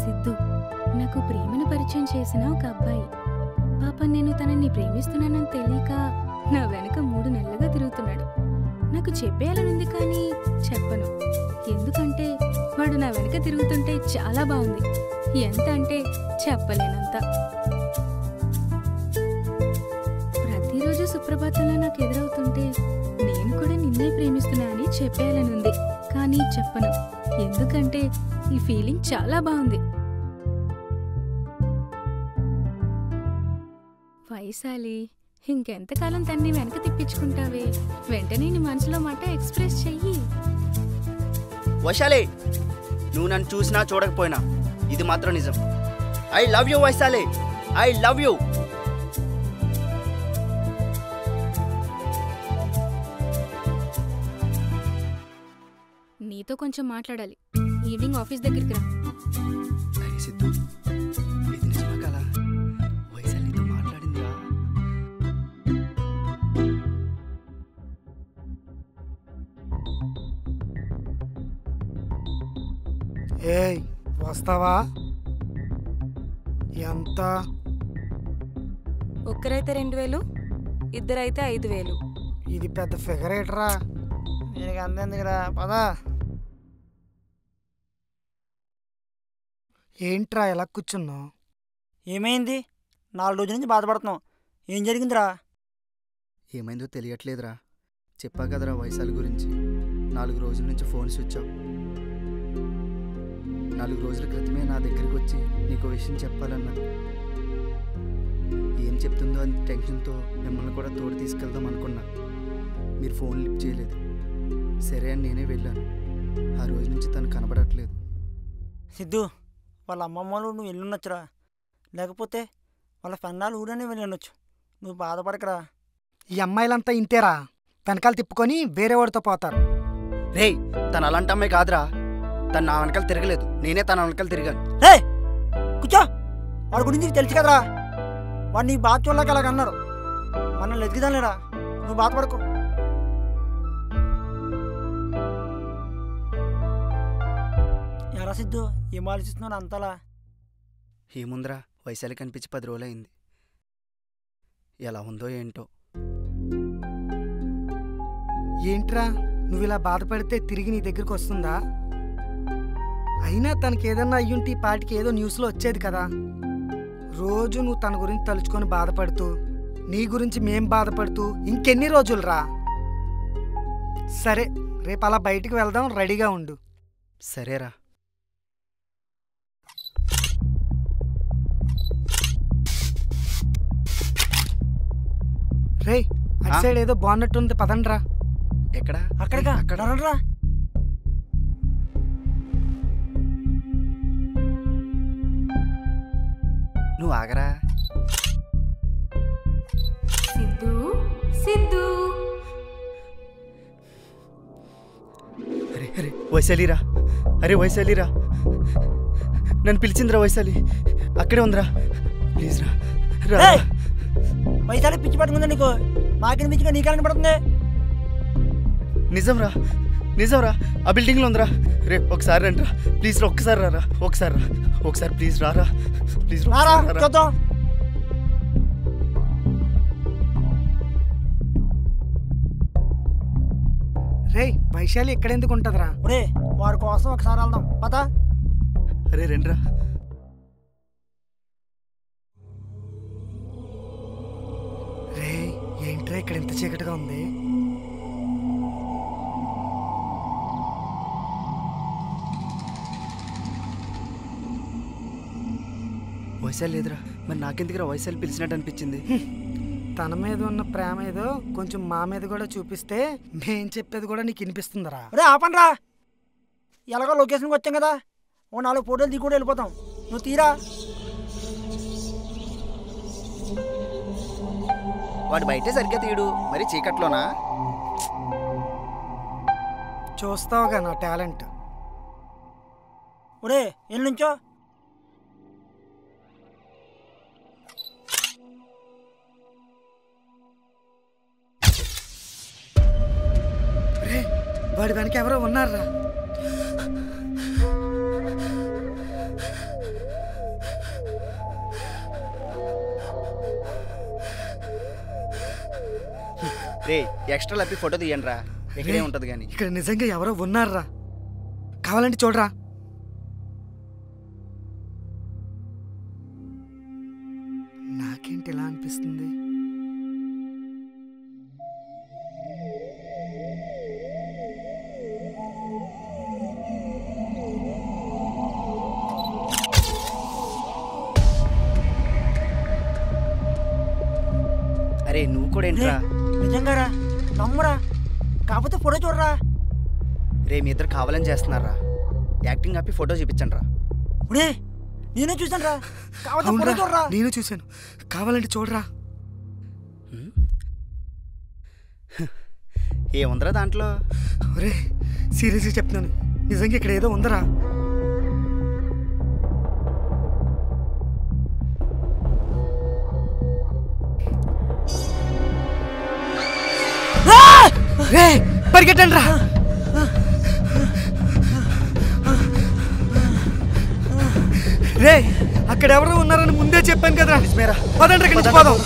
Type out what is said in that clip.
సిద్ధు, నాకు ప్రేమను పరిచయం చేసిన ఒక అబ్బాయి. పాపం నేను తనని ప్రేమిస్తున్నానని తెలియక నా వెనక 3 నెలలుగా తిరుగుతున్నాడు. నాకు చెప్పేయాలనుంది కానీ చెప్పను. ఎందుకంటే వాడు నా వెనక తిరుగుతుంటే చాలా బాగుంది. ఎంత అంటే చెప్పలేనంత. ప్రతిరోజు సుప్రభాతంలో నాకు ఎదురవుతుంటే నేను కూడా నిన్నే ప్రేమిస్తున్నా అని చెప్పేయాలనుంది, కానీ చెప్పను. ఎందుకంటే ఈ ఫీలింగ్ చాలా బాగుంది. వైశాలి, ఇంకెంతకాలం తన్ని వెనక తిప్పించుకుంటావే? వెంటనే నీ మనసులో మాట ఎక్స్ప్రెస్ చెయ్యి. వైశాలి, నువ్వు నన్ను చూసినా చూడకపోయినా ఇది మాత్రం నిజం. I love you Vaishali, I love you. నీతో కొంచెం మాట్లాడాలి. ఈవినింగ్ ఆఫీస్ దగ్గరికి రా. అరే సిద్ధు, ఇది నిజమా కదా? వైశాలి నీతో మాట్లాడిందిరా? ఏయ్, వస్తావా? ఎంత? ఒక్కరైతే 2000, ఇద్దరైతే 5000. ఇది పెద్ద ఫిగర్ ఏట్రా? దీనికి అంతెందుకురా, పదా. ఏంట్రా ఎలా కూర్చున్నావు? ఏమైంది? 4 రోజుల నుంచి బాధపడుతున్నావు. ఏం జరిగిందిరా? ఏమైందో తెలియట్లేదురా. చెప్పా కదరా వైశాలి గురించి. 4 రోజుల నుంచి ఫోన్ స్విచ్ ఆఫ్. 4 రోజుల క్రితమే నా దగ్గరికి వచ్చి నీకు విషయం చెప్పాలన్నది. ఏం చెప్తుందో అని టెన్షన్తో మిమ్మల్ని కూడా తోడు తీసుకెళ్దాం అనుకున్నా. మీరు ఫోన్ లిఫ్ట్ చేయలేదు. సరే అని నేనే వెళ్ళాను. ఆ రోజు నుంచి తను కనబడట్లేదు. సిద్ధు, వాళ్ళ అమ్మమ్మలు నువ్వు వెళ్ళుండొచ్చురా. లేకపోతే వాళ్ళ పెన్నాలు ఊరనే వెళ్ళుండొచ్చు. నువ్వు బాధపడకరా. ఈ అమ్మాయిలంతా ఇంతేరా, వెనకాల తిప్పుకొని వేరే వాడితో పోతారు. రేయ్, తను అలాంటి అమ్మాయి కాదురా. తను నా వెనకాల తిరగలేదు, నేనే తన వెనకాల తిరిగాను. రే కూర్చో. వాడి గురించి తెలుసు కదరా. వాడు నీ బాధ చూడలేక అలాగన్నారు. మనల్ని ఎదిగిదాలేరా. నువ్వు బాధపడకు. ఎరా సిద్ధు, ఏం ఆలోచిస్తున్నాను అంతలా? ఏముందిరా, వైశాలి కనిపించి 10 రోజులైంది. ఎలా ఉందో ఏంటో. ఏంట్రా, నువ్వు ఇలా బాధపడితే తిరిగి నీ దగ్గరికి వస్తుందా? అయినా తనకి ఏదన్నా అయ్యుంటే ఈ పాటికి ఏదో న్యూస్లో వచ్చేది కదా. రోజు నువ్వు తన గురించి తలుచుకొని బాధపడుతూ, నీ గురించి మేం బాధపడుతూ ఇంకెన్ని రోజులు రా? సరే, రేపు అలా బయటికి వెళ్దాం, రెడీగా ఉండు. సరేరా. రే, అటు సైడ్ ఏదో బాగున్నట్టుంది, పదండ్రా. ఎక్కడ? అక్కడికా? అక్కడ రా. నువ్వు ఆగరా. సిద్ధు, సిద్ధు. అరే అరే వైశాలిరా, అరే వైశాలిరా, నన్ను పిలిచిందిరా వైశాలి. అక్కడే ఉందిరా, ప్లీజ్ రా. వైశాలి పిచ్చి పట్టుకుందా నీకు? మాకిన పిచ్చిగా నీకెళ్ళని పడుతుంది. నిజంరా, నిజంరా, ఆ బిల్డింగ్లో ఉందిరా. రే ఒకసారి రండిరా ప్లీజ్ రా. ఒక్కసారి రారా, ఒకసారి రా, ఒకసారి ప్లీజ్ రారా, ప్లీజ్ రారా చూద్దాం. రే, వైశాలి ఎక్కడెందుకు ఉంటుందిరా? ఒరే, వాడి కోసం ఒకసారి వెళ్దాం పదా. అరే రండిరా. రే, ఏంట్రా ఇక్కడ ఎంత చీకటిగా ఉంది? వైశాలి లేదురా. మరి నాకెందుకురా వైశాలి పిలిచినట్టు అనిపించింది? తన మీద ఉన్న ప్రేమ ఏదో కొంచెం మా మీద కూడా చూపిస్తే మేం చెప్పేది కూడా నీకు వినిపిస్తుందిరా. ఒరే ఆపండ్రా, ఎలాగో లొకేషన్కి వచ్చాం కదా, ఓ 4 ఫోటోలు దిగి కూడా వెళ్ళిపోతాం. నువ్వు తీరా. వాడు బయటే సరిగ్గా తీయడు, మరి చీకట్లోనా? చూస్తావుగా నా టాలెంట్. ఒరే ఎల్లు నుంచో. వాడి వెనక ఎవరో ఉన్నారా? రే ఎక్స్ట్రా లప్పి ఫోటో తీయండి రా, ఇక్కడే ఉంటుంది కానీ. ఇక్కడ నిజంగా ఎవరో ఉన్నారా? కావాలంటే చూడరా. నాకేంటి ఎలా అనిపిస్తుంది? అరే నువ్వు కూడా ఏంట్రా? నిజంగా రా, నమ్మరా, కాకపోతే ఫోటో చూడరా. రే మీ ఇద్దరు కావాలని చేస్తున్నారా? యాక్టింగ్ ఆపి ఫోటో చూపించండి రా. ఉడే నేనే చూసాను రా, కాకపోతే ఫోటో అవునరా, చూడరా. నేను చూశాను. కావాలంటే చూడరా. ఏముందరా దాంట్లో? ఒరే సీరియస్గా చెప్తున్నాను, నిజంగా ఇక్కడ ఏదో ఉందరా. రే పరిగెట్టండి రా. రే అక్కడ ఎవరో ఉన్నారని ముందే చెప్పాను కదరా. పదండి ఇక్కడి నుంచి పోదాం.